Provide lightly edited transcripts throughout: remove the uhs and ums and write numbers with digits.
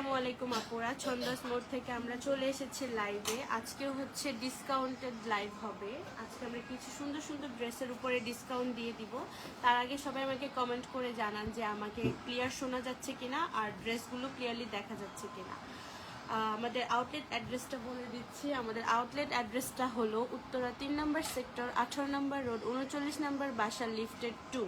আসসালামু আলাইকুম আপুরা, ছন্দস মোড থেকে আমরা চলে এসেছি লাইভে। আজকে হচ্ছে ডিসকাউন্টেড লাইভ হবে। আজকে আমরা কিছু সুন্দর সুন্দর ড্রেসের উপরে ডিসকাউন্ট দিয়ে দিব। তার আগে সবাই আমাকে কমেন্ট করে জানান যে আমাকে ক্লিয়ার শোনা যাচ্ছে কিনা আর ড্রেসগুলো ক্লিয়ারলি দেখা যাচ্ছে কিনা। আমাদের আউটলেট অ্যাড্রেসটা বলে দিচ্ছি। আমাদের আউটলেট অ্যাড্রেসটা হলো উত্তরা 3 নম্বর সেক্টর, 18 নম্বর রোড, 39 নম্বর বাসা, লিফটেড 2।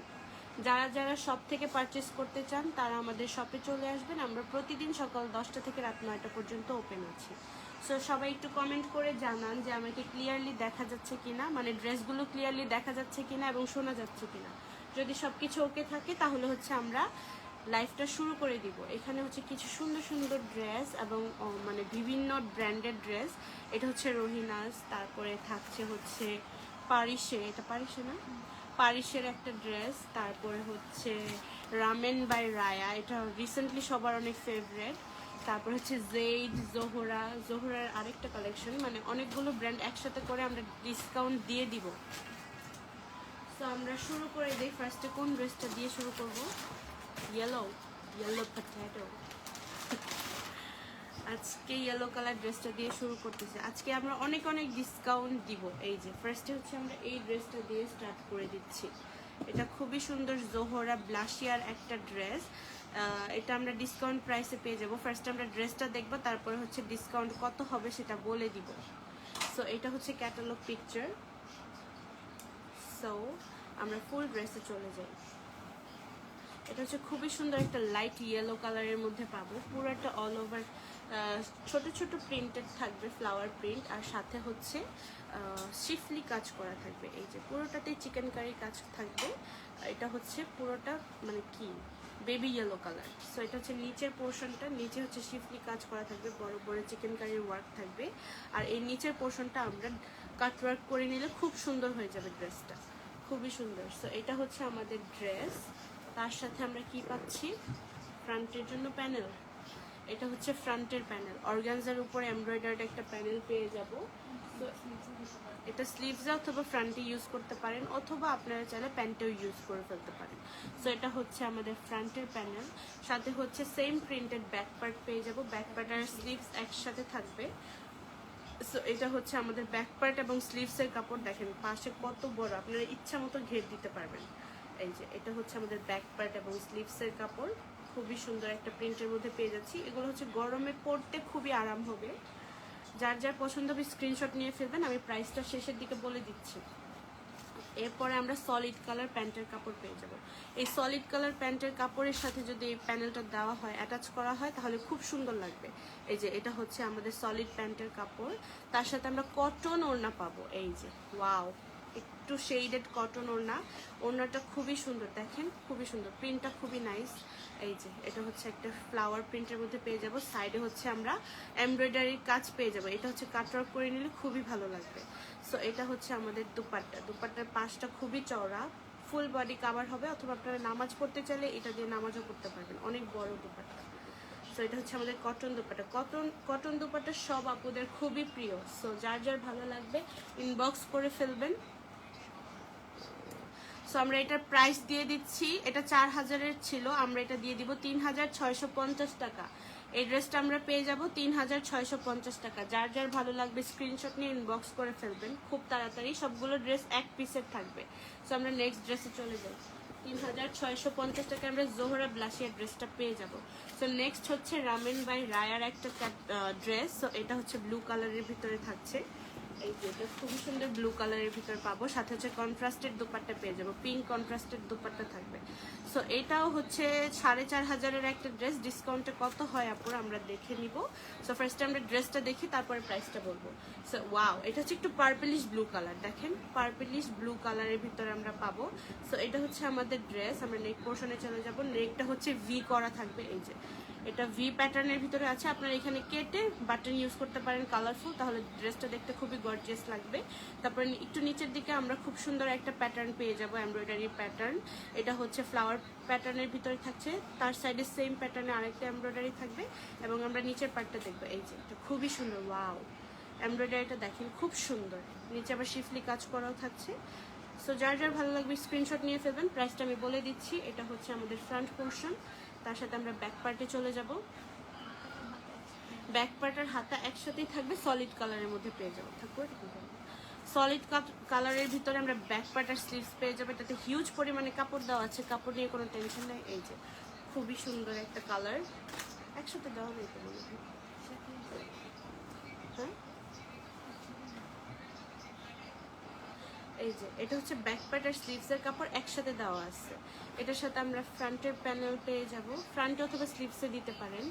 যারা যারা শপ থেকে পারচেস করতে চান তারা আমাদের শপে চলে আসবেন। আমরা প্রতিদিন সকাল 10টা থেকে রাত 9টা পর্যন্ত ওপেন আছি। সো সবাই একটু কমেন্ট করে জানান যে আমাকে ক্লিয়ারলি দেখা যাচ্ছে কিনা, মানে ড্রেসগুলো ক্লিয়ারলি দেখা যাচ্ছে কিনা এবং শোনা যাচ্ছে কিনা। যদি সব কিছু ওকে থাকে তাহলে হচ্ছে আমরা লাইভটা শুরু করে দিব। এখানে হচ্ছে কিছু সুন্দর সুন্দর ড্রেস এবং মানে বিভিন্ন ব্র্যান্ডেড ড্রেস। এটা হচ্ছে রোহিনাস, তারপরে থাকছে হচ্ছে পারিসে, এটা পারিসে না, পারিসের একটা ড্রেস। তারপরে হচ্ছে রামেন বাই রায়া, এটা রিসেন্টলি সবার অনেক ফেভারেট। তারপর হচ্ছে জেইড, জোহরার আরেকটা কালেকশন, মানে অনেকগুলো ব্র্যান্ড একসাথে করে আমরা ডিসকাউন্ট দিয়ে দিব। তো আমরা শুরু করে দিই। ফার্স্টে কোন ড্রেসটা দিয়ে শুরু করব? Yellow potato. আজকে ইয়েলো কালার ড্রেসটা দিয়ে শুরু করতেছি। আজকে আমরা অনেক অনেক ডিসকাউন্ট দিব। এই যে ফার্স্টে হচ্ছে আমরা এই ড্রেসটা দিয়ে স্টার্ট করে দিচ্ছি। এটা খুবই সুন্দর জোহরা ব্লাশিয়ার একটা ড্রেস। এটা আমরা ডিসকাউন্ট প্রাইসে পেয়ে যাব। ফার্স্টে আমরা ড্রেসটা দেখব, তারপরে হচ্ছে ডিসকাউন্ট কত হবে সেটা বলে দিব। সো এটা হচ্ছে ক্যাটালগ পিকচার। সো আমরা ফুল ড্রেসে চলে যাই। এটা হচ্ছে খুবই সুন্দর একটা লাইট ইয়েলো কালারের মধ্যে পাবো। পুরোটা অল ওভার ছোট ছোট প্রিন্টেড থাকবে, ফ্লাওয়ার প্রিন্ট, আর সাথে হচ্ছে শিফলি কাজ করা থাকবে। এই যে পুরোটাতেই চিকেন কারি কাজ থাকবে। এটা হচ্ছে পুরোটা মানে কি বেবি ইয়েলো কালার। সো এটা হচ্ছে নিচের পোর্শনটা, নিচে হচ্ছে শিফলি কাজ করা থাকবে, বড় বড় চিকেন কারির ওয়ার্ক থাকবে। আর এই নিচের পোর্শনটা আমরা কাট ওয়ার্ক করে নিলে খুব সুন্দর হয়ে যাবে ড্রেসটা, খুবই সুন্দর। সো এটা হচ্ছে আমাদের ড্রেস। তার সাথে আমরা কি পাচ্ছি? ফ্রন্টের জন্য প্যানেল। এটা হচ্ছে ফ্রন্টের প্যানেল, অর্গানজার উপরে এমব্রয়ডার্ড একটা প্যানেল পেয়ে যাব। তো এটা স্লিভসে অথবা ফ্রন্টে ইউজ করতে পারেন, অথবা আপনারা চাইলে প্যান্টেও ইউজ করে ফেলতে পারেন। সো এটা হচ্ছে আমাদের ফ্রন্টের প্যানেল। সাথে হচ্ছে সেম প্রিন্টেড ব্যাক পার্ট পেয়ে যাব। ব্যাক পার্ট আর স্লিভস একসাথে থাকবে। সো এটা হচ্ছে আমাদের ব্যাক পার্ট এবং স্লিভসের কাপড়। দেখেন পাশে কত বড়, আপনারা ইচ্ছা মতো ঘের দিতে পারবেন। এই যে এটা হচ্ছে আমাদের ব্যাক পার্ট এবং স্লিভসের কাপড়। খুবই সুন্দর একটা প্রিন্টের মধ্যে পেয়ে যাচ্ছি। এগুলো হচ্ছে গরমে পরতে খুবই আরাম হবে। যার যার পছন্দ হবে স্ক্রিনশট নিয়ে ফেলবেন, আমি প্রাইসটা শেষের দিকে বলে দিচ্ছি। এরপরে আমরা সলিড কালার প্যান্টের কাপড় পেয়ে যাব। এই সলিড কালার প্যান্টের কাপড়ের সাথে যদি এই প্যানেলটা দেওয়া হয়, অ্যাটাচ করা হয়, তাহলে খুব সুন্দর লাগবে। এই যে এটা হচ্ছে আমাদের সলিড প্যান্টের কাপড়। তার সাথে আমরা কটন ওড়না পাবো। এই যে ওয়াও, একটু শেডেড কটন ওড়না। ওড়নাটা খুবই সুন্দর, দেখেন খুবই সুন্দর, প্রিন্টটা খুবই নাইস। এই যে এটা হচ্ছে একটা ফ্লাওয়ার প্রিন্টের মধ্যে পেয়ে যাব। সাইডে হচ্ছে আমরা এমব্রয়ডারির কাজ পেয়ে যাব। এটা হচ্ছে কাটওয়ার্ক করে নিলে খুবই ভালো লাগবে। সো এটা হচ্ছে আমাদের দুপাট্টা। দুপাট্টার পাশটা খুবই চওড়া, ফুল বডি কাভার হবে, অথবা আপনারা নামাজ পড়তে চাইলে এটা দিয়ে নামাজও পড়তে পারবেন। অনেক বড় দুপাট্টা। সো এটা হচ্ছে আমাদের কটন দুপাট্টা। কটন দুপাট্টা সব আপুদের খুবই প্রিয়। সো যার যার ভালো লাগবে ইনবক্স করে ফেলবেন। সো আমরা এটার প্রাইস দিয়ে দিচ্ছি। এটা 4000-এর ছিল, আমরা এটা দিয়ে দিব 3650 টাকা। এই ড্রেসটা আমরা পেয়ে যাব 3650 টাকা। যার যার ভালো লাগবে স্ক্রিনশট নিয়ে ইনবক্স করে ফেলবেন খুব তাড়াতাড়ি। সবগুলো ড্রেস এক পিসের থাকবে। সো আমরা নেক্সট ড্রেসে চলে যাই। 3650 টাকা আমরা জোহরা ব্লাশিয়ার ড্রেসটা পেয়ে যাব। সো নেক্সট হচ্ছে রামেন বাই রায়ার একটা ড্রেস। সো এটা হচ্ছে ব্লু কালারের ভিতরে থাকছে। এই যে এটা খুবই সুন্দর ব্লু কালারের ভিতর পাবো। সাথে হচ্ছে কন্ট্রাস্টেড দুপাট্টা পেয়ে যাবো, পিঙ্ক কন্ট্রাস্টেড দুপাট্টা থাকবে। সো এটাও হচ্ছে 4500-এর একটা ড্রেস। ডিসকাউন্টে কত হয় আপুরা আমরা দেখে নিব। সো ফার্স্টে আমরা ড্রেসটা দেখি, তারপরে প্রাইসটা বলবো। সো ওয়াও, এটা হচ্ছে একটু পার্পলিশ ব্লু কালার। দেখেন পার্পলিশ ব্লু কালারের ভিতরে আমরা পাবো। সো এটা হচ্ছে আমাদের ড্রেস। আমরা নেক পোর্শনে চলে যাব। নেকটা হচ্ছে ভি করা থাকবে। এই যে এটা ভি প্যাটার্নের ভিতরে আছে। আপনারা এখানে কেটে বাটন ইউজ করতে পারেন কালারফুল, তাহলে ড্রেসটা দেখতে খুবই গর্জিয়াস লাগবে। তারপরে একটু নিচের দিকে আমরা খুব সুন্দর একটা প্যাটার্ন পেয়ে যাব, এমব্রয়ডারি প্যাটার্ন। এটা হচ্ছে ফ্লাওয়ার প্যাটার্নের ভিতরে থাকছে। তার সাইডে সেম প্যাটার্নে আরেকটা এমব্রয়ডারি থাকবে, এবং আমরা নিচের পার্টটা দেখবো। এই যে এটা খুবই সুন্দর, ওয়াও, এমব্রয়ডারিটা দেখেন খুব সুন্দর। নিচে আবার শিফলি কাজ করাও থাকছে। সো যার যার ভালো লাগবে স্ক্রিনশট নিয়ে ফেলবেন। প্রাইসটা আমি বলে দিচ্ছি। এটা হচ্ছে আমাদের ফ্রন্ট পোর্শন। তার সাথে আমরা ব্যাক পার্টে চলে যাব। ব্যাক পার্ট আর হাতা একসাথেই থাকবে, সলিড কালারের মধ্যে পেয়ে যাবো। থাকবে সলিড কালারের ভিতরে আমরা ব্যাক পার্ট আর স্লিভস পেয়ে যাবো। এটাতে হিউজ পরিমাণে কাপড় দেওয়া আছে, কাপড় নিয়ে কোনো টেনশন নেই। এই যে খুবই সুন্দর একটা কালার, একসাথে দেওয়া নেই তো মনে হয়। হ্যাঁ, এই যে এটা হচ্ছে ব্যাক পার্ট আর স্লিভসের কাপড় একসাথে দেওয়া আছে। এটার সাথে আমরা ফ্রন্টের প্যানেল পেয়ে যাব, ফ্রন্টে অথবা স্লিভসে দিতে পারেন।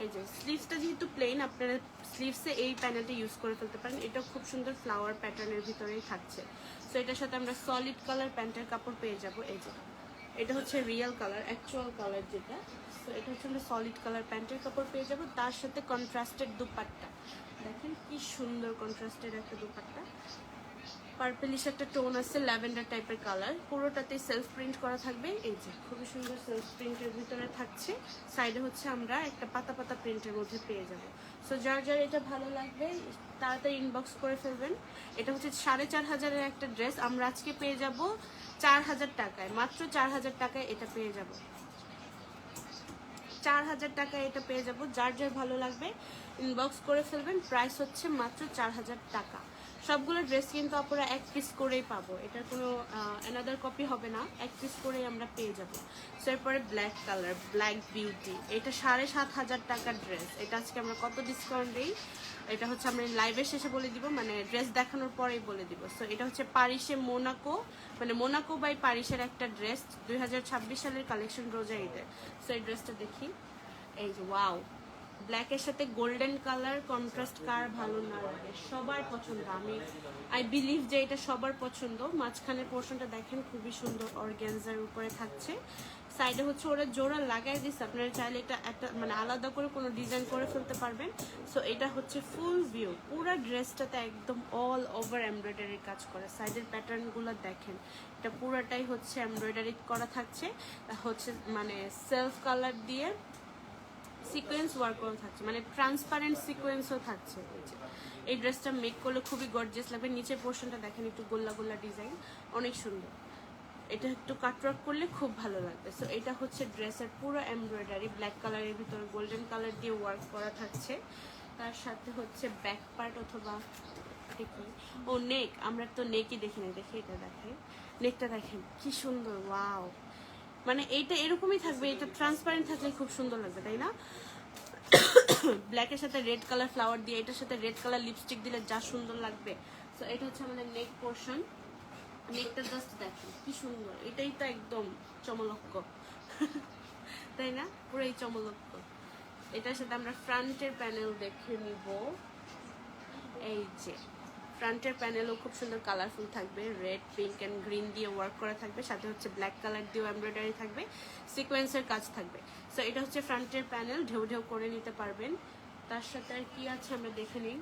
এই যে স্লিভসটা যেহেতু প্লেন, আপনারা স্লিভসে এই প্যানেলটা ইউজ করে ফেলতে পারেন। এটা খুব সুন্দর ফ্লাওয়ার প্যাটার্নের ভিতরেই থাকছে। সো এটার সাথে আমরা সলিড কালার প্যান্টের কাপড় পেয়ে যাব। এই যে এটা হচ্ছে রিয়েল কালার, অ্যাকচুয়াল কালার যেটা। সো এটা হচ্ছে আমরা সলিড কালার প্যান্টের কাপড় পেয়ে যাব, তার সাথে কন্ট্রাস্টেড দুপাট্টা। দেখেন কি সুন্দর কন্ট্রাস্টেড একটা দুপাট্টা, পার্পলিশ একটা টোন আছে, ল্যাভেন্ডার টাইপের কালার, পুরোটাতে সেলফ প্রিন্ট করা থাকবে। এই যে খুবই সুন্দর সেলফ প্রিন্টের ভিতরে থাকছে, সাইডে হচ্ছে আমরা একটা পাতা পাতা প্রিন্টের মধ্যে পেয়ে যাব। সো যার যার এটা ভালো লাগবে তাড়াতাড়ি ইনবক্স করে ফেলবেন। এটা হচ্ছে 4500-এর একটা ড্রেস, আমরা আজকে পেয়ে যাব 4000 টাকায়, মাত্র 4000 টাকায় এটা পেয়ে যাব। 4000 টাকায় এটা পেয়ে যাব। যার যার ভালো লাগবে ইনবক্স করে ফেলবেন। প্রাইস হচ্ছে মাত্র 4000 টাকা। সবগুলো ড্রেস কিন্তু আপনারা এক পিস করেই পাবো, এটার কোনো অ্যানাদার কপি হবে না, এক পিস করেই আমরা পেয়ে যাবো। সো এরপরে ব্ল্যাক কালার, ব্ল্যাক বিউটি, এটা 7500 টাকার ড্রেস। এটা আজকে আমরা কত ডিসকাউন্ট দিই, এটা হচ্ছে আমরা লাইভের শেষে বলে দিব, মানে ড্রেস দেখানোর পরেই বলে দিব। সো এটা হচ্ছে প্যারিসে মোনাকো, মানে মোনাকো বাই প্যারিসের একটা ড্রেস, 2026 সালের কালেকশন, রোজা ঈদের। সো এই ড্রেসটা দেখি, এই যে ওয়াও, ব্ল্যাকের সাথে গোল্ডেন কালার কন্ট্রাস্ট কার ভালো না লাগে, সবার পছন্দ। আই বিলিভ যে এটা সবার পছন্দ। মাঝখানের পোর্শনটা দেখেন খুবই সুন্দর, অর্গানজার উপরে থাকছে, সাইডে হচ্ছে ওরা জোড়া লাগাই দিচ্ছে, আপনারা চাইলে এটা একটা মানে আলাদা করে কোনো ডিজাইন করে ফেলতে পারবেন। সো এটা হচ্ছে ফুল ভিউ, পুরো ড্রেসটাতে একদম অল ওভার এমব্রয়ডারির কাজ করা, সাইডের প্যাটার্নগুলো দেখেন, এটা পুরোটাই হচ্ছে এমব্রয়ডারি করা থাকছে, হচ্ছে মানে সেলফ কালার দিয়ে সিকোয়েন্স ওয়ার্কও থাকছে, মানে ট্রান্সপারেন্ট সিকোয়েন্সও থাকছে। এই ড্রেসটা মেক করলে খুবই গর্জিয়াস লাগবে। নিচের পোর্শনটা দেখেন একটু গোল্লা গোল্লা ডিজাইন, অনেক সুন্দর। এটা একটু কাটওয়ার্ক করলে খুব ভালো লাগবে। সো এটা হচ্ছে ড্রেসের পুরো এমব্রয়ডারি, ব্ল্যাক কালারের ভিতরে গোল্ডেন কালার দিয়ে ওয়ার্ক করা থাকছে। তার সাথে হচ্ছে ব্যাক পার্ট অথবা দেখি, ও নেক, আমরা তো নেকই দেখি না, দেখে এটা দেখে, নেকটা দেখেন কি সুন্দর, ওয়াও। মানে এইটা এরকমই থাকবে, এটা ট্রান্সপারেন্ট থাকলে খুব সুন্দর লাগবে, তাই না? ব্ল্যাকের সাথে রেড কালার ফ্লাওয়ার দিয়ে, এটার সাথে রেড কালার লিপস্টিক দিলে যা সুন্দর লাগবে। সো এটা হচ্ছে আমাদের নেক পোর্শন, নেকটা জাস্ট দেখেন কি সুন্দর, এটাই তো একদম চমলক্ষ, তাই না? পুরাই চমলক্ষ। এটার সাথে আমরা ফ্রন্টের প্যানেল দেখে নিব। এই যে ফ্রন্টের প্যানেলও খুব সুন্দর কালারফুল থাকবে, রেড, পিঙ্ক অ্যান্ড গ্রিন দিয়ে ওয়ার্ক করা থাকবে, সাথে হচ্ছে ব্ল্যাক কালার দিয়েও এমব্রয়ডারি থাকবে, সিকোয়েন্সের কাজ থাকবে। সো এটা হচ্ছে ফ্রন্টের প্যানেল, ঢেউ ঢেউ করে নিতে পারবেন। তার সাথে আর কি আছে আমরা দেখে নিই।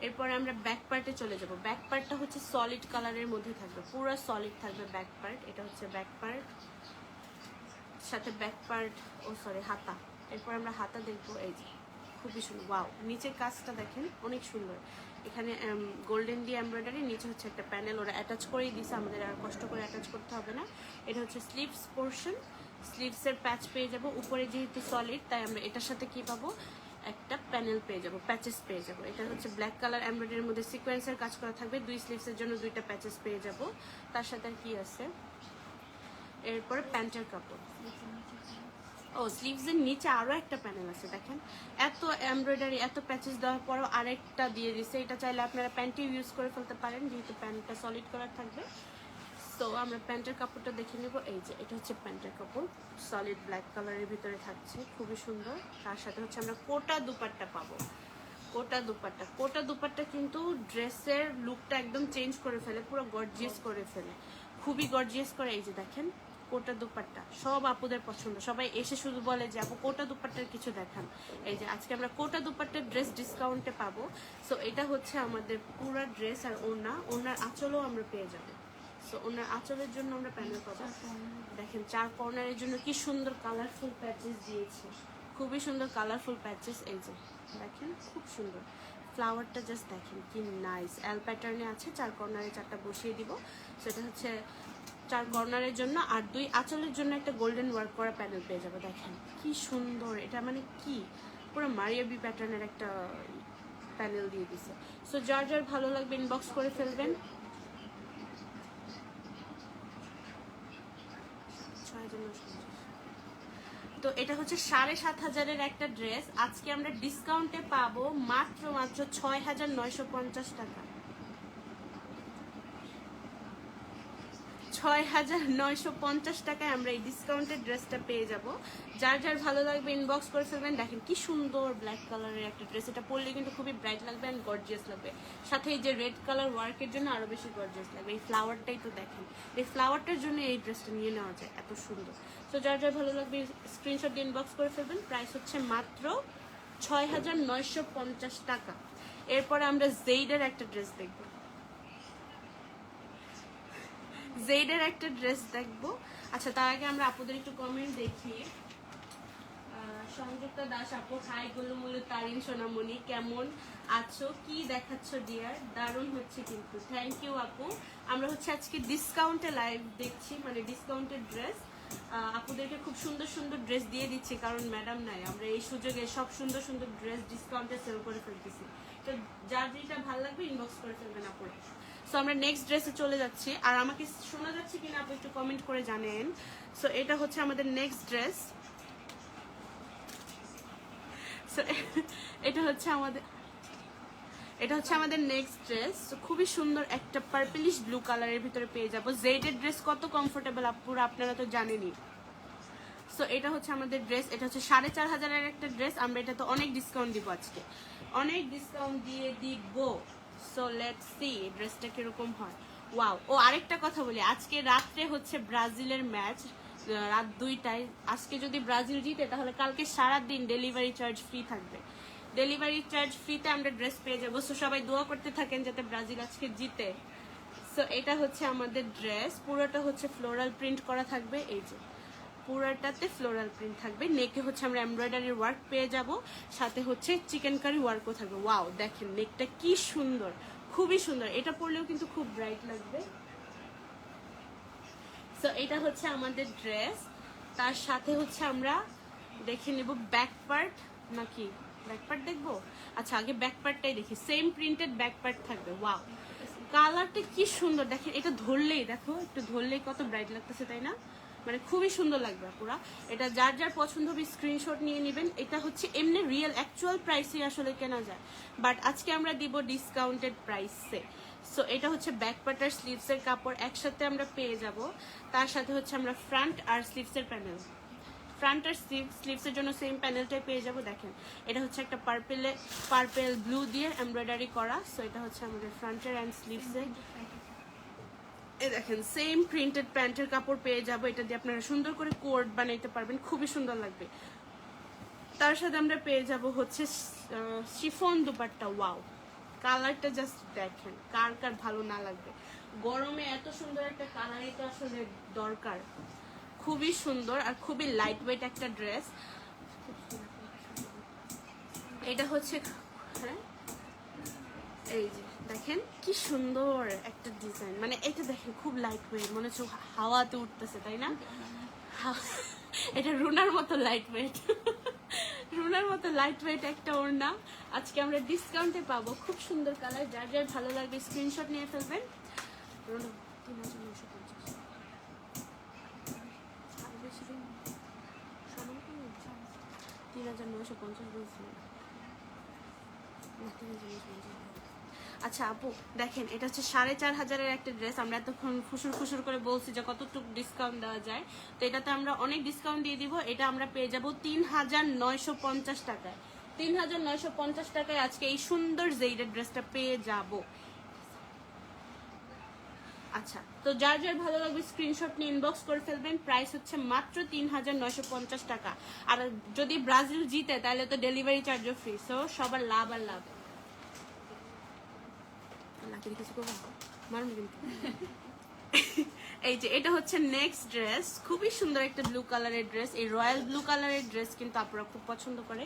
এরপরে আমরা ব্যাক পার্টে চলে যাব। ব্যাক পার্টটা হচ্ছে সলিড কালারের মধ্যে থাকবে, পুরো সলিড থাকবে ব্যাক পার্ট। এটা হচ্ছে ব্যাক পার্ট, সাথে ব্যাক পার্ট, ও সরি হাতা। এরপর আমরা হাতা দেখবো, এই যে খুবই সুন্দর, ওয়াও। নিচের কাজটা দেখেন অনেক সুন্দর, এখানে গোল্ডেন দিয়ে এমব্রয়ডারি, নিচে হচ্ছে একটা প্যানেল ওরা অ্যাটাচ করেই দিয়েছে, আমাদের আর কষ্ট করে অ্যাটাচ করতে হবে না। এটা হচ্ছে স্লিভস পোর্শন, স্লিভসের প্যাচ পেয়ে যাব। উপরে যেহেতু সলিড তাই আমরা এটার সাথে কি পাবো, একটা প্যানেল পেয়ে যাব, প্যাচেস পেয়ে যাব। এটা হচ্ছে ব্ল্যাক কালার এমব্রয়ডারির মধ্যে সিকোয়েন্সের কাজ করা থাকবে, দুই স্লিভসের জন্য দুইটা প্যাচেস পেয়ে যাব। তার সাথে আর কি আছে, এরপরে প্যান্টের কাপড়, ও স্লিভসের নিচে আরও একটা প্যানেল আছে দেখেন, এত এমব্রয়ডারি এত প্যাচেস দেওয়ার পরেও আরেকটা দিয়ে দিছে। এটা চাইলে আপনারা প্যান্টে ইউজ করে ফেলতে পারেন, যেহেতু প্যান্টটা সলিড কালার থাকবে। তো আমরা প্যান্টের কাপড়টা দেখে নেব। এই যে এটা হচ্ছে প্যান্টের কাপড়, সলিড ব্ল্যাক কালারের ভিতরে থাকছে, খুবই সুন্দর। তার সাথে হচ্ছে আমরা কোটা দুপাট্টা পাবো, কোটা দুপাট্টা। কোটা দুপাট্টা কিন্তু ড্রেসের লুকটা একদম চেঞ্জ করে ফেলে, পুরো গর্জিয়াস করে ফেলে, খুবই গর্জিয়াস করে। এই যে দেখেন কোটা দুপাট্টা, সব আপুদের পছন্দ, সবাই এসে শুধু বলে যে আপু কোটা দুপাট্টার কিছু দেখান। এই যে আজকে আমরা কোটা দুপাট্টার ড্রেস ডিসকাউন্টে পাবো। সো এটা হচ্ছে আমাদের পুরো ড্রেস, আর ওনার আঁচলও আমরা পেয়ে যাবো। সো ওনার আঁচলের জন্য আমরা প্যানেল পাবো, দেখেন চার কর্নারের জন্য কি সুন্দর কালারফুল প্যাচেস দিয়েছে, খুবই সুন্দর কালারফুল প্যাচেস। এই যে দেখেন খুব সুন্দর ফ্লাওয়ারটা, জাস্ট দেখেন কি নাইস, এল প্যাটার্নে আছে, চার কর্নারে চারটা বসিয়ে দিব। সেটা হচ্ছে চার কর্নারের জন্য, আর 2 আঁচলের জন্য একটা গোল্ডেন ওয়ার্ক করা প্যানেল পেয়ে যাবো। দেখেন কি সুন্দর, এটা মানে কি পুরো মারিয়াবি প্যাটার্নের একটা প্যানেল দিয়ে দিছে। সো যার যার ভালো লাগবে ইনবক্স করে ফেলবেন। তো এটা হচ্ছে 7,500-এর একটা ড্রেস, আজকে আমরা ডিসকাউন্টে পাবো মাত্র 6,950 টাকা। 6,950 টাকায় আমরা এই ডিসকাউন্টের ড্রেসটা পেয়ে যাব। যার যার ভালো লাগবে ইনবক্স করে ফেলবেন। দেখেন কি সুন্দর ব্ল্যাক কালারের একটা ড্রেস, এটা পরলে কিন্তু খুবই ব্রাইট লাগবে অ্যান্ড গর্জিয়াস লাগবে। সাথে এই যে রেড কালার ওয়ার্কের জন্য আরো বেশি গর্জিয়াস লাগবে। এই ফ্লাওয়ারটাই তো দেখেন, এই ফ্লাওয়ারটার জন্য এই ড্রেসটা নিয়ে নেওয়া যায়, এত সুন্দর। তো যার যার ভালো লাগবে স্ক্রিনশট দিয়ে ইনবক্স করে ফেলবেন। প্রাইস হচ্ছে মাত্র 6,950 টাকা। এরপরে আমরা জেইডের একটা ড্রেস দেখবো, জেইডের একটা ড্রেস দেখবো। আচ্ছা তার আগে আমরা আপুদের একটু কমেন্ট দেখি। সংযুক্তা দাস আপু, হাই গোলুমুলু তারিন সোনামণি, কেমন আছো, কি দেখাচ্ছ ডিয়ার, দারুণ হচ্ছে কিন্তু, থ্যাংক ইউ আপু। আমরা হচ্ছে আজকে ডিসকাউন্টে লাইভ দেখছি, মানে ডিসকাউন্টের ড্রেস আপুদেরকে খুব সুন্দর সুন্দর ড্রেস দিয়ে দিচ্ছি, কারণ ম্যাডাম নাই, আমরা এই সুযোগে সব সুন্দর সুন্দর ড্রেস ডিসকাউন্টে সেল করে ফেলতেছি। তো যার যেটা ভালো লাগবে ইনবক্স করে ফেলবেন আপু। সো আমরা নেক্সট ড্রেসে চলে যাচ্ছি, আর আমাকে শোনা যাচ্ছে কিনা আপু একটু কমেন্ট করে জানেন। সো এটা হচ্ছে আমাদের নেক্সট ড্রেস। সো এটা হচ্ছে আমাদের নেক্সট ড্রেস। খুবই সুন্দর একটা পার্পলিশ ব্লু কালারের ভিতরে পেয়ে যাবো। জেডের ড্রেস কত কমফোর্টেবল আপুরা আপনারা তো জানেনই। সো এটা হচ্ছে আমাদের ড্রেস, এটা হচ্ছে 4,500-এর একটা ড্রেস। আমরা এটা তো অনেক ডিসকাউন্ট দিব আজকে, অনেক ডিসকাউন্ট দিয়ে দিব। সো লেটস সি এই ড্রেসটা কিরকম হয়। ওয়াও, ও আরেকটা কথা বলি, আজকে রাত্রে হচ্ছে ব্রাজিলের ম্যাচ, রাত 2টায়। আজকে যদি ব্রাজিল জিতে তাহলে কালকে সারাদিন ডেলিভারি চার্জ ফ্রি থাকবে। ডেলিভারি চার্জ ফ্রিতে আমরা ড্রেস পেয়ে যাবো। সো সবাই দোয়া করতে থাকেন যাতে ব্রাজিল আজকে জিতে। সো এটা হচ্ছে আমাদের ড্রেস, পুরোটা হচ্ছে ফ্লোরাল প্রিন্ট করা থাকবে। এই যে পুরোটাতে ফ্লোরাল প্রিন্ট থাকবে, নেকে হচ্ছে আমরা এমব্রয়ডারি ওয়ার্ক পেয়ে যাব, সাথে হচ্ছে চিকেন কারি ওয়ার্কও থাকবে। ওয়াও দেখেন নেকটা কি সুন্দর, খুবই সুন্দর, এটা পরলেও কিন্তু খুব ব্রাইট লাগবে। সো এটা হচ্ছে আমাদের ড্রেস, তার সাথে হচ্ছে আমরা দেখে নেব ব্যাক পার্ট, নাকি ব্যাক পার্ট দেখবো? আচ্ছা আগে ব্যাক পার্টটাই দেখি, সেম প্রিন্টেড ব্যাক পার্ট থাকবে। ওয়াও কালারটা কি সুন্দর, দেখেন এটা ধরলেই, দেখো একটু ধরলেই কত ব্রাইট লাগতেছে, তাই না? মানে খুবই সুন্দর লাগবে পুরা। এটা যার যার পছন্দ হবে স্ক্রিনশট নিয়ে নেবেন। এটা হচ্ছে এমনি রিয়েল অ্যাকচুয়াল প্রাইসে আসলে কেনা যায়, বাট আজকে আমরা দিব ডিসকাউন্টেড প্রাইসে। সো এটা হচ্ছে ব্যাক পার্ট আর স্লিভসের কাপড় একসাথে আমরা পেয়ে যাব। তার সাথে হচ্ছে আমরা ফ্রন্ট আর স্লিভসের প্যানেল, ফ্রন্ট আর স্লিভসের জন্য সেম প্যানেলটাই পেয়ে যাব। দেখেন এটা হচ্ছে একটা পার্পেল ব্লু দিয়ে এমব্রয়ডারি করা। সো এটা হচ্ছে আমাদের ফ্রন্টের অ্যান্ড স্লিভসের। এই দেখেন সেম প্রিন্টেড প্যান্টের কাপড় পেয়ে যাব, এটা দিয়ে আপনারা সুন্দর করে কোট বানাইতে পারবেন, খুবই সুন্দর লাগবে। তার সাথে আমরা পেয়ে যাব হচ্ছে শিফন দুপাট্টা। ওয়াও কালারটা জাস্ট দেখেন, কার কার ভালো না লাগবে। গরমে এত সুন্দর একটা কালারই তো আসলে দরকার, খুবই সুন্দর আর খুবই লাইট ওয়েট একটা ড্রেস। এটা হচ্ছে হ্যাঁ এই যে দেখেন কি সুন্দর একটা ডিজাইন, মানে এটা দেখেন খুব লাইট ওয়েট, মনে হচ্ছে হাওয়াতে উঠতেছে, তাই না? এটা রুনার মতো লাইট ওয়েট, রুনার মতো লাইট ওয়েট একটা ওড়না আজকে আমরা ডিসকাউন্টে পাবো। খুব সুন্দর কালার, যার যার ভালো লাগবে স্ক্রিনশট নিয়ে ফেলবেন। 3,950 বলছি। আচ্ছা আপু দেখেন এটা হচ্ছে 4,500-এর একটা ড্রেস। আমরা এতক্ষণ ফুসুর করে বলছি যে কতটুকু ডিসকাউন্ট দেওয়া যায়, তো এটাতে আমরা অনেক ডিসকাউন্ট দিয়ে দিব। এটা আমরা পেয়ে যাব 3,950 টাকায়। 3,950 টাকায় আজকে এই সুন্দর জেইডের ড্রেসটা পেয়ে যাব। আচ্ছা তো যার যার ভালো লাগবে স্ক্রিনশট নিয়ে ইনবক্স করে ফেলবেন। প্রাইস হচ্ছে মাত্র 3,950 টাকা। আর যদি ব্রাজিল জিতে তাহলে তো ডেলিভারি চার্জও ফ্রি। সো সবার লাভ আর লাভ। এই যে এটা হচ্ছে নেক্সট ড্রেস, খুবই সুন্দর একটা ব্লু কালারের ড্রেস। এই রয়্যাল ব্লু কালারের ড্রেস কিন্তু আপনারা খুব পছন্দ করে,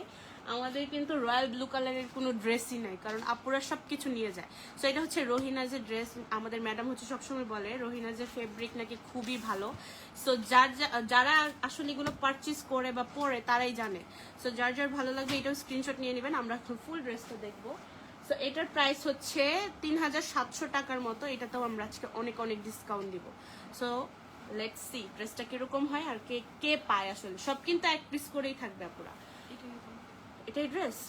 আমাদের কিন্তু রয়্যাল ব্লু কালারের কোনো ড্রেসই নাই, কারণ আপুরা সব কিছু নিয়ে যায়। সো এটা হচ্ছে রোহিনাজের ড্রেস। আমাদের ম্যাডাম হচ্ছে সবসময় বলে রোহিনাজের ফেব্রিক নাকি খুবই ভালো। সো যারা আসলে এগুলো পারচেস করে বা পরে তারাই জানে। সো যার যার ভালো লাগবে এটাও স্ক্রিনশট নিয়ে নেবেন। আমরা ফুল ড্রেসটা দেখবো। সো এটার প্রাইস হচ্ছে 3700 টাকার মতো। এটাতেও আমরা আজকে অনেক অনেক ডিসকাউন্ট দিব। সো লেটস সি ড্রেসটা কিরকম হয় আর কে কে পায়। আসলে সব কিন্তু এক পিস করেই থাকবে আপুরা। এটাই ড্রেস,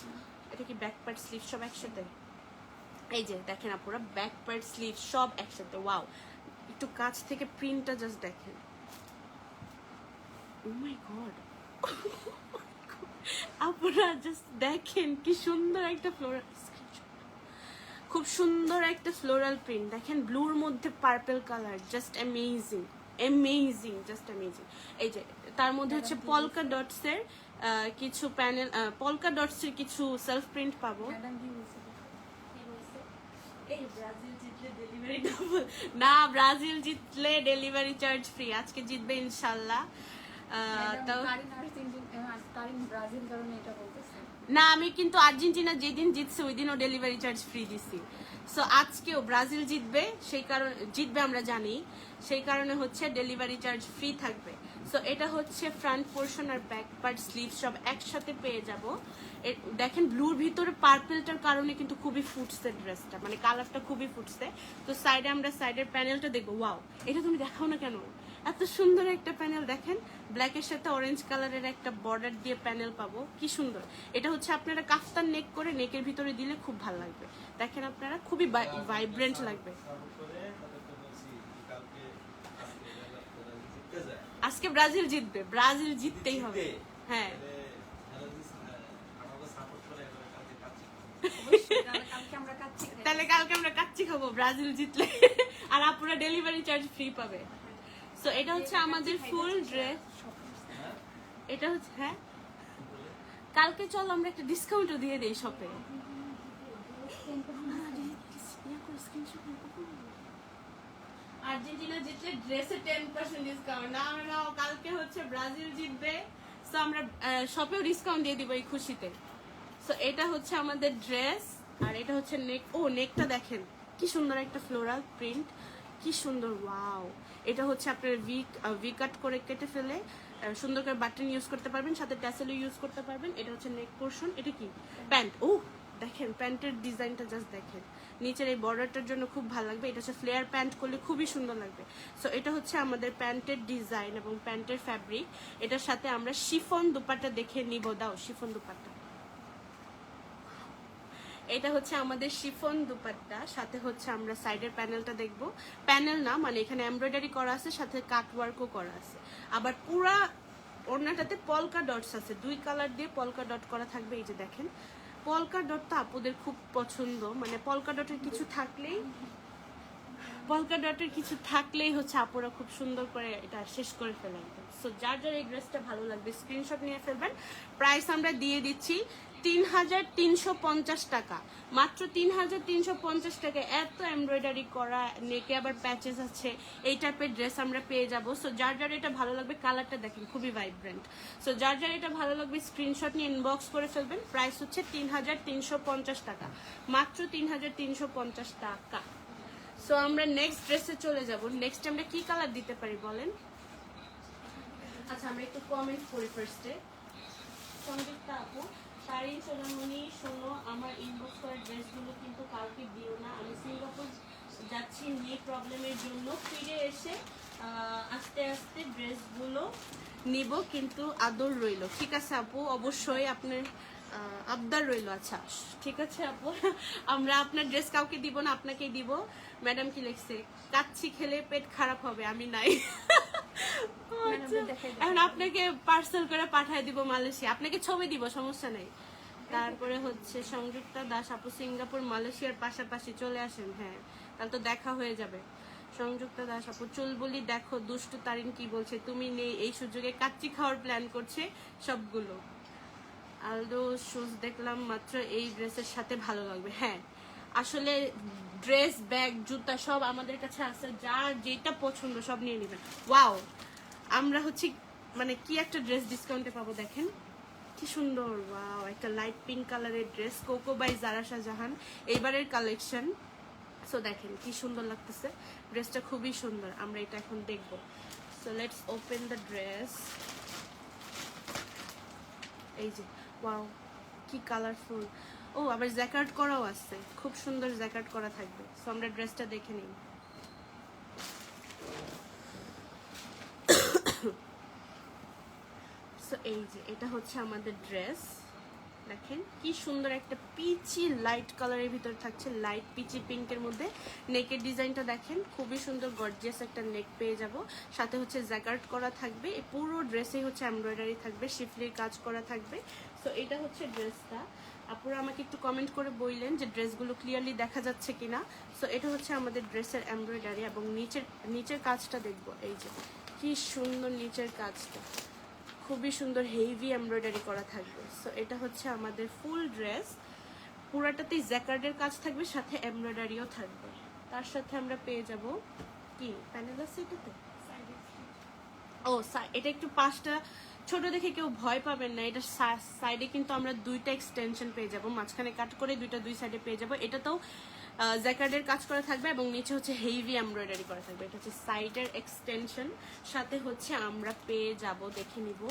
এটা কি ব্যাক পার্ট স্লিভ সব একসাথে? এই যে দেখেন আপুরা, ব্যাক পার্ট স্লিভ সব একসাথে। ওয়াও, একটু কাছ থেকে প্রিন্টটা জাস্ট দেখেন। ও মাই গড, আপুরা জাস্ট দেখেন কি সুন্দর একটা ফ্লোরাল, খুব সুন্দর একটা ফ্লোরাল প্রিন্ট। দেখেন ব্লুর মধ্যে purple colour, just amazing amazing, just amazing. এই যে তার মধ্যে হচ্ছে পলকা ডটস এর কিছু প্যানেল, পলকা ডটস এর কিছু সেলফ প্রিন্ট পাবো। না, ব্রাজিল জিতলে ডেলিভারি চার্জ ফ্রি। আজকে জিতবে ইনশাল্লাহ। না, আমি কিন্তু আর্জেন্টিনা যেদিন জিতছে ওই দিনও ডেলিভারি চার্জ ফ্রি দিছি। সো আজকেও ব্রাজিল জিতবে, সেই কারণে জিতবে আমরা জানি, সেই কারণে হচ্ছে ডেলিভারি চার্জ ফ্রি থাকবে। সো এটা হচ্ছে ফ্রন্ট পোর্শন আর ব্যাক পার্ট স্লিভ সব একসাথে পেয়ে যাব। দেখেন ব্লুর ভিতরে পার্পলটার কারণে কিন্তু খুবই ফুটছে ড্রেসটা, মানে কালারটা খুবই ফুটছে। তো সাইডে আমরা সাইডের প্যানেলটা দেখবো। ওয়াও, এটা তুমি দেখাও না কেন, এত সুন্দর একটা প্যানেল। দেখেন ব্ল্যাকের সাথে অরেঞ্জ কালারের একটা বর্ডার দিয়ে প্যানেল পাবো, কি সুন্দর। এটা হচ্ছে আপনারা কাফতান নেক করে নেকের ভিতরে দিলে খুব ভালো লাগবে। দেখেন আপনারা, খুবই ভাইব্রেন্ট লাগবে। আজকে ব্রাজিল জিতবে, ব্রাজিল জিততেই হবে। হ্যাঁ, তাহলে কালকে আমরা কাচ্চি খাবো ব্রাজিল জিতলে, আর আপনারা ডেলিভারি চার্জ ফ্রি পাবে। সো এটা হচ্ছে আমাদের ফুল ড্রেস। এটা হচ্ছে, হ্যাঁ কালকে চলো আমরা একটা ডিসকাউন্টও দিয়ে দেই শপে। আর্জেন্টিনা জিতলে ড্রেসে 10% ডিসকাউন্ট। না না, কালকে হচ্ছে ব্রাজিল জিতবে, সো আমরা শপেও ডিসকাউন্ট দিয়ে দিব এই খুশিতে। সো এটা হচ্ছে আমাদের ড্রেস, আর এটা হচ্ছে নেক। ও নেকটা দেখেন কি সুন্দর একটা ফ্লোরাল প্রিন্ট, কি সুন্দর। ওয়াও, এটা হচ্ছে আপনার ভি কাট করে কেটে ফেলে সুন্দর করে বাটন ইউজ করতে পারবেন, সাথে ট্যাসেলও ইউজ করতে পারবেন। এটা হচ্ছে নেক পোর্শন। এটা কি প্যান্ট? ও দেখেন প্যান্টের ডিজাইনটা জাস্ট দেখেন, নিচের এই বর্ডারটার জন্য খুব ভালো লাগবে। এটা হচ্ছে ফ্লেয়ার প্যান্ট করলে খুবই সুন্দর লাগবে। সো এটা হচ্ছে আমাদের প্যান্টের ডিজাইন এবং প্যান্টের ফ্যাব্রিক। এটার সাথে আমরা শিফন দুপাট্টা দেখে নিব। দাও শিফন দুপাট্টা। এটা হচ্ছে আমাদের শিফন দুপাট্টা, সাথে হচ্ছে আমরা সাইডের প্যানেলটা দেখব। প্যানেল না, মানে এখানে এমব্রয়ডারি করা আছে, সাথে কাটওয়ার্কও করা আছে। আবার পুরা ওড়নাটাতে পলকা ডটস আছে, 2 কালার দিয়ে পলকা ডট করা থাকবে। এই যে দেখেন পলকা ডট তো আপুদের খুব পছন্দ, মানে পলকা ডটের কিছু থাকলেই হচ্ছে আপুরা খুব সুন্দর করে এটা শেষ করে ফেলেন। সো যার যার এই ড্রেসটা ভালো লাগবে স্ক্রিনশট নিয়ে ফেলবেন। প্রাইস আমরা দিয়ে দিচ্ছি 3350 টাকা, মাত্র 3350 টাকা। এত এমব্রয়ডারি করা, নেকে আবার প্যাচেস আছে, এই টাইপের ড্রেস আমরা পেয়ে যাব। সো যার যার এটা ভালো লাগবে, কালারটা দেখেন খুবই ভাইব্রেন্ট। সো যার যার এটা ভালো লাগবে স্ক্রিনশট নিয়ে ইনবক্স করে ফেলবেন। প্রাইস হচ্ছে 3350 টাকা, মাত্র 3350 টাকা। সো আমরা নেক্সট ড্রেসে চলে যাব। নেক্সট আমরা কি কালার দিতে পারি বলেন? আচ্ছা আমরা একটু কমেন্ট করি ফার্স্টে। সংযুক্তা আপু, শাড়ি সোনামণি শোনো, আমার ইনবক্স করা ড্রেসগুলো কিন্তু কাউকে দিও না। আমি সিঙ্গাপুর যাচ্ছি নি প্রবলেমের জন্য, ফিরে এসে আস্তে আস্তে ড্রেসগুলো নিব, কিন্তু আদর রইল। ঠিক আছে আপু, অবশ্যই আপনার আবদার রইল। আচ্ছা ঠিক আছে আপু, আমরা আপনার ড্রেস কাউকে দিব না, আপনাকেই দিব। ম্যাডাম কি লিখছে? কাচ্চি খেলে পেট খারাপ হবে, আমি নাই। এখন আপনাকে পার্সেল করে পাঠিয়ে দিব মালয়েশিয়া, আপনাকে ছবি দিব, সমস্যা নেই। তারপরে হচ্ছে সংযুক্তা দাস আপু, সিঙ্গাপুর মালয়েশিয়ার পাশাপাশি চলে আসেন। হ্যাঁ তাহলে তো দেখা হয়ে যাবে। সংযুক্তা দাস আপু, চুলবুলি দেখো দুষ্টু তারিন কি বলছে, তুমি নেই এই সুযোগে কাচ্চি খাওয়ার প্ল্যান করছে সবগুলো। আলদো শুজ দেখলাম মাত্র, এই ড্রেসের সাথে ভালো লাগবে। হ্যাঁ আসলে ড্রেস, ব্যাগ, জুতা সব আমাদের কাছে আছে, যার যেটা পছন্দ সব নিয়ে নেবেন। ওয়াও, আমরা হচ্ছে মানে কি একটা ড্রেস ডিসকাউন্টে পাবো দেখেন। কি সুন্দর, ওয়াও, একটা লাইট পিঙ্ক কালারের ড্রেস, কোকো বাই জারা শাহজাহান এইবারের কালেকশন। সো দেখেন কি সুন্দর লাগতেছে ড্রেসটা, খুবই সুন্দর। আমরা এটা এখন দেখব। So let's open the dress. এই যে ওয়াও, কি কালারফুল। ও আবার জ্যাকার্ড করাও আছে, খুব সুন্দর জ্যাকার্ড করা থাকবে। সো আমরা ড্রেসটা দেখে নিই। সো এই যে এটা হচ্ছে আমাদের ড্রেস, দেখেন কি সুন্দর একটা পিচি লাইট কালারের ভিতরে থাকছে, লাইট পিচি পিঙ্কের মধ্যে। নেকের ডিজাইনটা দেখেন, খুবই সুন্দর গর্জিয়াস একটা নেক পেয়ে যাব। সাথে হচ্ছে জ্যাকার্ড করা থাকবে, এই পুরো ড্রেসেই হচ্ছে এমব্রয়ডারি থাকবে, শিফলির কাজ করা থাকবে। সো এটা হচ্ছে ড্রেসটা। আপুরা আমাকে একটু কমেন্ট করে বললেন যে ড্রেসগুলো ক্লিয়ারলি দেখা যাচ্ছে কিনা। সো এটা হচ্ছে আমাদের ড্রেসের এমব্রয়ডারি, এবং নিচের কাজটা দেখবো। এই যে কি সুন্দর নিচের কাজটা, খুবই সুন্দর হেভি এমব্রয়ডারি করা থাকবে। সো এটা হচ্ছে আমাদের ফুল ড্রেস, পুরাটাতেই জ্যাকার্ডের কাজ থাকবে, সাথে এমব্রয়ডারিও থাকবে। তার সাথে আমরা পেয়ে যাব কি প্যানেল আছে এটাতে। ও এটা একটু পাঁচটা ছোট দেখে কেউ ভয় পাবেন না, এটা সাইডে কিন্তু আমরা দুইটা এক্সটেনশন পেয়ে যাব, মাঝখানে কাট করে দুই সাইডে পেয়ে যাব। এটাতেও জ্যাকার্ডের কাজ করা থাকবে, এবং নিচে হচ্ছে হেভি এমব্রয়ডারি করা থাকবে। এটা হচ্ছে সাইডের এক্সটেনশন। সাথে হচ্ছে আমরা পেয়ে যাব, দেখে নিব,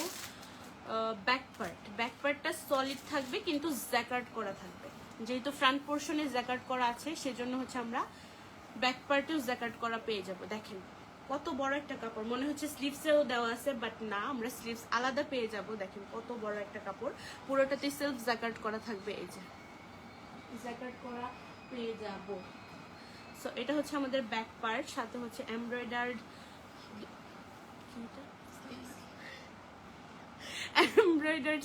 ব্যাক পার্টটা সলিড থাকবে কিন্তু জ্যাকার্ড করা থাকবে। যেহেতু ফ্রন্ট পোর্শনে জ্যাকার্ড করা আছে, সেজন্য হচ্ছে আমরা ব্যাক পার্টেও জ্যাকার্ড করা পেয়ে যাব। দেখেন কত বড় একটা কাপড়, মনে হচ্ছে স্লিভসেও দেওয়া আছে, বাট না, আমরা স্লিভস আলাদা পেয়ে যাব। দেখেন কত বড় একটা কাপড়, পুরোটাতে সেলফ জ্যাকার্ড করা থাকবে। এই যে জ্যাকার্ড করা পেয়ে যাব। সো এটা হচ্ছে আমাদের ব্যাক পার্ট, সাথে হচ্ছে এমব্রয়ডার্ড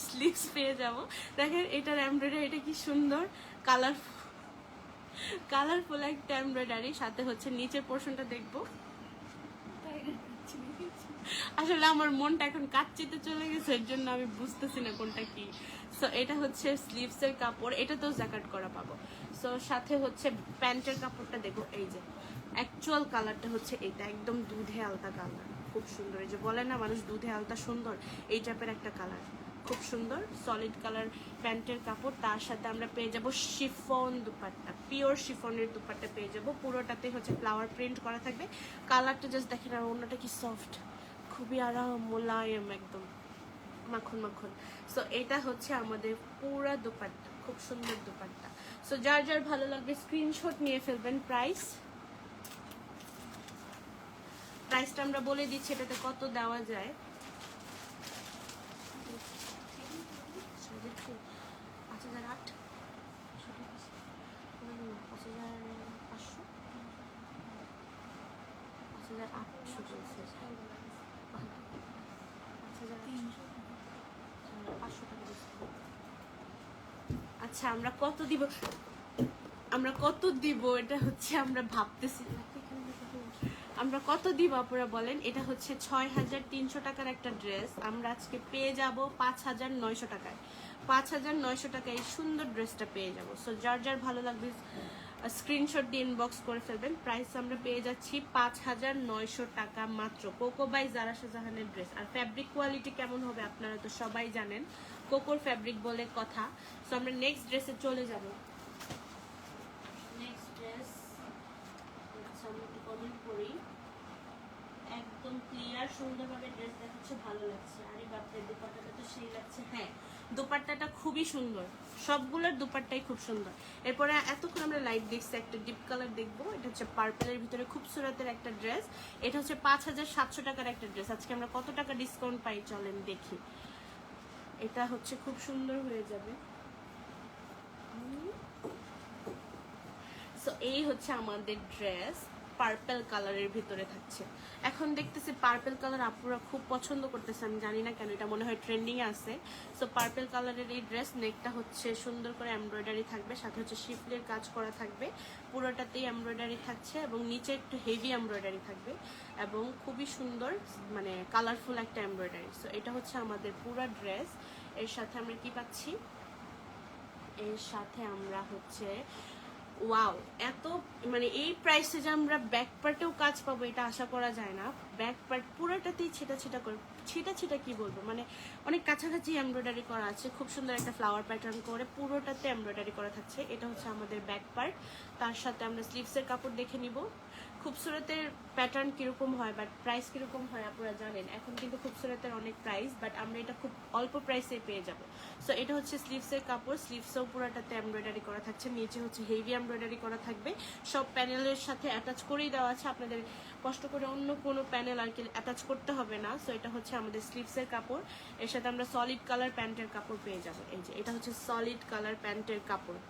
স্লিভস পেয়ে যাব। দেখেন এটার এমব্রয়ডারি, এটা কি সুন্দর কালারফুল একটা এমব্রয়ডারি। সাথে হচ্ছে নিচের পোর্শনটা দেখবো। আসলে আমার মনটা এখন কাচ্চিতে চলে গেছে, এর জন্য আমি বুঝতেছি না কোনটা কি। সো এটা হচ্ছে স্লিভসের কাপড়, এটাতেও জ্যাকেট করা পাবো। সো সাথে হচ্ছে প্যান্টের কাপড়টা দেখো, এই যে অ্যাকচুয়াল কালারটা হচ্ছে এটা, একদম দুধে আলতা কালার, খুব সুন্দর। এই যে বলে না মানুষ দুধে আলতা সুন্দর, এই টাইপের একটা কালার, খুব সুন্দর সলিড কালার প্যান্টের কাপড়। তার সাথে আমরা পেয়ে যাব শিফন দুপাট্টা, পিওর শিফনের দুপাট্টা পেয়ে যাব। পুরোটাতে হচ্ছে ফ্লাওয়ার প্রিন্ট করা থাকবে। কালারটা জাস্ট দেখেন, আর অন্যটা কি সফট, খুবই আরাম, মোলায়েম, একদম মাখন মাখন। সো এটা হচ্ছে আমাদের পুরা দুপাট্টা, খুব সুন্দর দুপাট্টা। সো যার যার ভালো লাগবে স্ক্রিনশট নিয়ে ফেলবেন। প্রাইসটা আমরা বলে দিচ্ছি, এটাতে কত দেওয়া যায়। 5,800, আচ্ছা আমরা কত দিব এটা হচ্ছে আমরা ভাবতেছি, আমরা কত দিব আপনারা বলেন। এটা হচ্ছে 6,300 টাকার একটা ড্রেস, আমরা আজকে পেয়ে যাব 5,900 টাকায়। 5,900 টাকায় এই সুন্দর ড্রেসটা পেয়ে যাব। সো যার যার ভালো লাগবে স্ক্রিনশট দিয়ে ইনবক্স করে ফেলবেন। প্রাইস আমরা পেয়ে যাচ্ছি 5,900 টাকা মাত্র। কোকো বাই জারা শাহজাহানের ড্রেস। আর ফ্যাব্রিক কোয়ালিটি কেমন হবে আপনারা তো সবাই জানেন, কোকোর ফ্যাব্রিক বলে কথা। সো আমরা নেক্সট ড্রেসে চলে যাব। নেক্সট ড্রেস আমরা একটু কমেন্ট করি। একদম ক্লিয়ার সুন্দরভাবে ড্রেস দেখাচ্ছে, ভালো লাগছে। আরে বাপরে, দুপাট্টাটা তো সেই লাগছে। হ্যাঁ, দুপাট্টাটা খুবই সুন্দর, সবগুলোর দুপাট্টাই খুব সুন্দর। এরপরে এতক্ষণ আমরা লাইট দেখছি, একটা ডিপ কালার দেখবো। এটা হচ্ছে পার্পেলের ভিতরে খুব সুরাতের একটা ড্রেস। এটা হচ্ছে 5,700 টাকার একটা ড্রেস। আজকে আমরা কত টাকা ডিসকাউন্ট পাই চলেন দেখি। এটা হচ্ছে খুব সুন্দর হয়ে যাবে। সো এই হচ্ছে আমাদের ড্রেস, পার্পল কালারের ভিতরে থাকছে। এখন দেখতেছি পার্পল কালার আপুরা খুব পছন্দ করতেছে, আমি জানি না কেন, এটা মনে হয় ট্রেন্ডিং আছে। সো পার্পল কালারের এই ড্রেস, নেকটা হচ্ছে সুন্দর করে এমব্রয়ডারি থাকবে, সাথে হচ্ছে শিফলের কাজ করা থাকবে, পুরোটাতেই এমব্রয়ডারি থাকছে, এবং নিচে একটু হেভি এমব্রয়ডারি থাকবে, এবং খুবই সুন্দর মানে কালারফুল একটা এমব্রয়ডারি। সো এটা হচ্ছে আমাদের পুরো ড্রেস। এর সাথে আমরা কি পাচ্ছি, এর সাথে আমরা হচ্ছে ওয়াও, এত মানে এই প্রাইসে যে আমরা ব্যাক পার্টেও কাজ পাবো এটা আশা করা যায় না। ব্যাক পার্ট পুরোটাতেই ছেটা ছেটা করে ছিটা ছিটা কি বলবো, মানে অনেক কাছাকাছি এমব্রয়ডারি করা আছে। খুব সুন্দর একটা ফ্লাওয়ার প্যাটার্ন করে পুরোটাতে এমব্রয়ডারি করা থাকছে। এটা হচ্ছে আমাদের ব্যাক পার্ট। তার সাথে আমরা স্লিভসের কাপড় দেখে নিব। খুবসুরতের প্যাটার্ন কীরকম হয় বাট প্রাইস কীরকম হয় আপনারা জানেন। এখন কিন্তু খুবসুরতের অনেক প্রাইস, বাট আমরা এটা খুব অল্প প্রাইসে পেয়ে যাব। সো এটা হচ্ছে স্লিভসের কাপড়। স্লিভসেও পুরোটাতে এমব্রয়ডারি করা থাকছে, নিচে হচ্ছে হেভি এমব্রয়ডারি করা থাকবে। সব প্যানেলের সাথে অ্যাটাচ করেই দেওয়া আছে, আপনাদের কষ্ট করে অন্য কোনো প্যানেল আর কি অ্যাটাচ করতে হবে না। সো এটা হচ্ছে আমাদের স্লিভসের কাপড়। এর সাথে আমরা সলিড কালার প্যান্টের কাপড় পেয়ে যাব। এই যে এটা হচ্ছে সলিড কালার প্যান্টের কাপড়,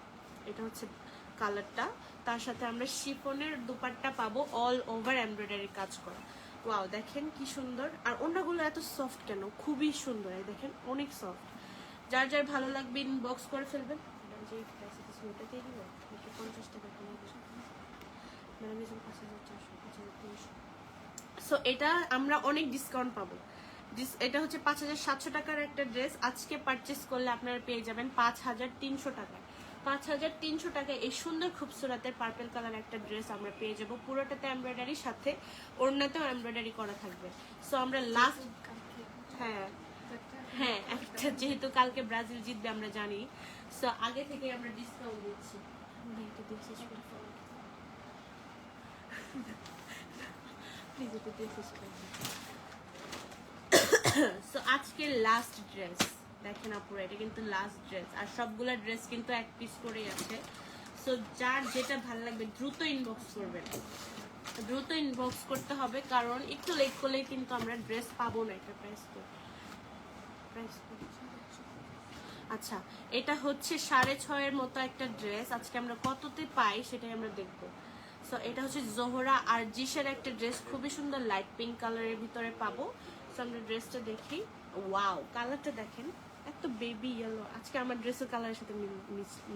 এটা হচ্ছে কালারটা। তার সাথে আমরা শিফনের দুপাট্টা পাবো, অল ওভার এমব্রয়ডারি কাজ করা। ওয়াও, দেখেন কি সুন্দর। আর ওড়নাগুলো এত সফট কেন, খুবই সুন্দর, এই দেখেন অনেক সফট। যার যার ভালো লাগবে ইনবক্স করে ফেলবেন। যে প্রাইস আছে ওটা দিয়ে দিব 50 টাকা কমে গেছে ম্যাডাম, এই 5400 সো এটা আমরা অনেক ডিসকাউন্ট পাবো। এটা হচ্ছে 5700 টাকার একটা ড্রেস। আজকে পারচেস করলে আপনারা পেয়ে যাবেন 5300 টাকায়। 5300 টাকায় এই সুন্দর খুবসুরতের পার্পল কালার একটা ড্রেস আমরা পেয়ে যাব। পুরোটাতে এমব্রয়ডারি, সাথে ওড়নাতেও এমব্রয়ডারি করা থাকবে। সো আমরা লাস্ট, হ্যাঁ হ্যাঁ একটা, যেহেতু কালকে ব্রাজিল জিতবে আমরা জানি, সো আগে থেকে আমরা ডিসকাউন্ট দিচ্ছি। সো আজকে লাস্ট ড্রেস দেখেন আপুরা, এটা কিন্তু লাস্ট ড্রেস। আর সবগুলা ড্রেস কিন্তু এক পিস করেই আছে। সো যার যেটা ভালো লাগবে দ্রুত ইনবক্স করবেন, দ্রুত ইনবক্স করতে হবে, কারণ একটু লেট করলে কিন্তু আমরা ড্রেস পাবো না। এটা প্রাইস আচ্ছা, এটা হচ্ছে 6.5-এর মতো একটা ড্রেস। আজকে আমরা কততে পাই সেটাই আমরা দেখবো। সো এটা হচ্ছে জোহরা আর জিসের একটা ড্রেস, খুবই সুন্দর লাইট পিঙ্ক কালারের ভিতরে পাবো। সো আমরা ড্রেসটা দেখি। ওয়াও, কালারটা দেখেন, এত বেবি ইয়েলো। আজকে আমার ড্রেসের কালারের সাথে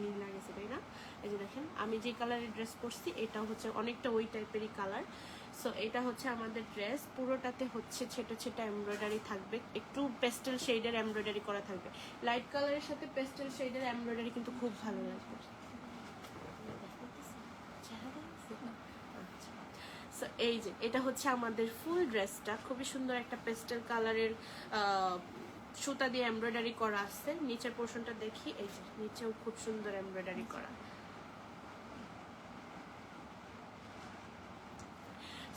মিল লাগেছে, তাই না? এই যে দেখেন আমি যে কালারের ড্রেস পরছি এটা হচ্ছে অনেকটা ওই টাইপেরই কালার। সো এটা হচ্ছে আমাদের ড্রেস। পুরোটাতে হচ্ছে ছোট ছোট এমব্রয়ডারি থাকবে, একটু পেস্টেল শেডের এমব্রয়ডারি করা থাকবে। লাইট কালারের সাথে পেস্টেল শেডের এমব্রয়ডারি কিন্তু খুব ভালো লাগবে। সো এই যে এটা হচ্ছে আমাদের ফুল ড্রেসটা, খুবই সুন্দর একটা পেস্টেল কালারের সুতা দিয়ে এমব্রয়ডারি করা আছে। নিচের পোর্শনটা দেখি, এই যে নিচেও খুব সুন্দর এমব্রয়ডারি করা।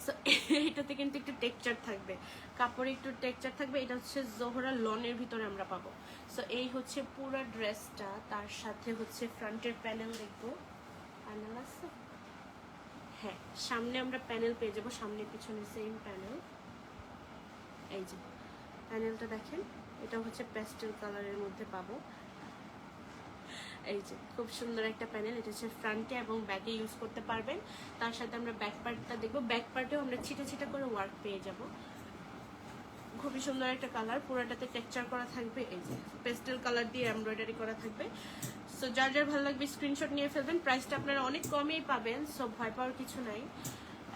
সো এটাতে কিন্তু একটু টেক্সচার থাকবে, কাপড়ে একটু টেক্সচার থাকবে। এটা হচ্ছে জোহরা লনের ভিতরে আমরা পাবো। সো এই হচ্ছে পুরো ড্রেসটা। তার সাথে হচ্ছে ফ্রন্টের প্যানেল দেখবো, প্যানেল আছে, হ্যাঁ সামনে আমরা প্যানেল পেয়ে যাবো, সামনে পিছনে সেম প্যানেল। এই যে প্যানেলটা দেখেন, এটা হচ্ছে পেস্টেল কালারের মধ্যে পাবো। এই যে খুব সুন্দর একটা প্যানেল, এটা হচ্ছে ফ্রন্টে এবং ব্যাকে ইউজ করতে পারবেন। তার সাথে আমরা ব্যাক পার্টটা দেখবো, ব্যাক পার্টেও আমরা ছিটা ছিটা করে ওয়ার্ক পেয়ে যাব। খুবই সুন্দর একটা কালার, পুরোটাতে টেক্সচার করা থাকবে। এই যে পেস্টেল কালার দিয়ে এমব্রয়ডারি করা থাকবে। সো যার যার ভালো লাগবে স্ক্রিনশট নিয়ে ফেলবেন। প্রাইসটা আপনারা অনেক কমেই পাবেন, সো ভয় পাওয়ার কিছু নাই।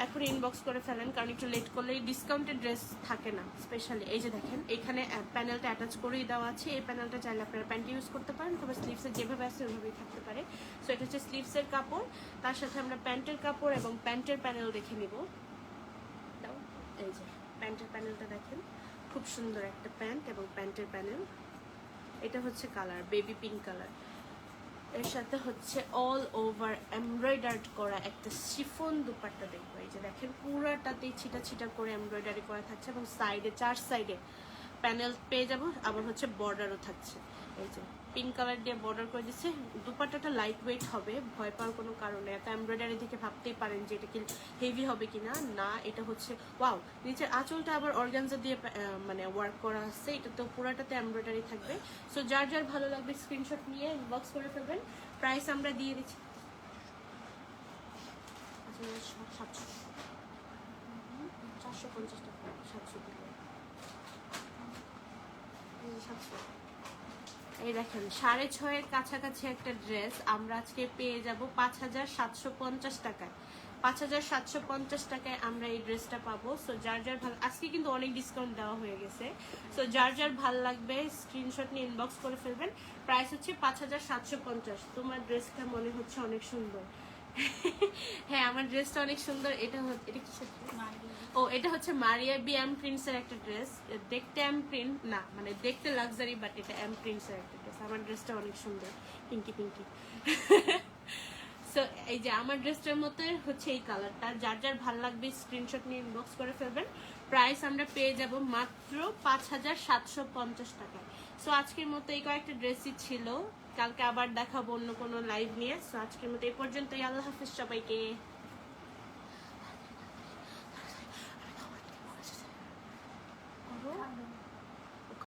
এখন ইনবক্স করে ফেলেন, কারণ একটু লেট করলে ডিসকাউন্টেড ড্রেস থাকে না স্পেশালি। এই যে দেখেন এখানে প্যানেলটা অ্যাটাচ করেই দেওয়া আছে। এই প্যানেলটা চাইলে আপনারা প্যান্ট ইউজ করতে পারেন, তবে স্লিভসে যেভাবে আছে ওইভাবেই থাকতে পারে। সো এটা হচ্ছে স্লিভসের কাপড়, তার সাথে আমরা প্যান্টের কাপড় এবং প্যান্টের প্যানেল দেখে নিব। দাও, এই যে প্যান্টের প্যানেলটা দেখেন, খুব সুন্দর একটা প্যান্ট এবং প্যান্টের প্যানেল। এটা হচ্ছে কালার বেবি পিঙ্ক কালার। এর সাথে হচ্ছে অল ওভার এমব্রয়ডার্ড করা একটা শিফন দুপাট্টা দেখবো। এই যে দেখেন পুরাটাতেই ছিটা ছিটা করে এমব্রয়ডারি করা থাকছে এবং সাইডে 4 সাইডে প্যানেল পেয়ে যাব, আবার হচ্ছে বর্ডারও থাকছে। এই যে পিঙ্ক কালার দিয়ে বর্ডার করে দিচ্ছে। দুপাট্টাটা লাইট ওয়েট হবে, ভয় পাওয়ার কোনো কারণে। এত এমব্রয়ডারি থেকে ভাবতেই পারেন যে এটা কি হেভি হবে কিনা, না এটা হচ্ছে ওয়াও। নিচের আঁচলটা আবার অর্গানজা দিয়ে মানে ওয়ার্ক করা আছে, এটা তো পুরাটাতে এমব্রয়ডারি থাকবে। সো যার যার ভালো লাগবে স্ক্রিনশট নিয়ে ইনবক্স করে ফেলবেন। প্রাইস আমরা দিয়ে দিচ্ছি 450 টাকা, 700 টাকা। এই দেখেন 6.5-এর কাছাকাছি একটা ড্রেস আমরা আজকে পেয়ে যাব 5750 টাকায়। 5750 টাকায় আমরা এই ড্রেসটা পাবো। সো যার যার ভালো, আজকে কিন্তু অনেক ডিসকাউন্ট দেওয়া হয়ে গেছে। সো যার যার ভালো লাগবে স্ক্রিনশট নিয়ে ইনবক্স করে ফেলবেন। প্রাইস হচ্ছে 5750। তোমার ড্রেসটা মনে হচ্ছে অনেক সুন্দর, হ্যাঁ আমার ড্রেসটা অনেক সুন্দর। এটা এটা কিসের dress? ও এটা হচ্ছে মারিয়া বি এম প্রিন্সের একটা ড্রেস। দেখতে এম প্রিন্ট না, মানে দেখতে লাক্সারি, বাট এটা এম প্রিন্সের একটা ড্রেস। আমার ড্রেসটা অনেক সুন্দর, পিঙ্কি পিঙ্কি। সো এই যে আমার ড্রেসটার মতো হচ্ছে এই কালারটা। যার যার ভালো লাগবে স্ক্রিনশট নিয়ে ইনবক্স করে ফেলবেন। প্রাইস আমরা পেয়ে যাব মাত্র 5750 টাকায়। সো আজকের মতো এই কয়েকটা ড্রেসই ছিল, কালকে আবার দেখাবো অন্য কোনো লাইভ নিয়ে। সো আজকের মতো এই পর্যন্তই, আল্লাহ হাফিজ সবাইকে।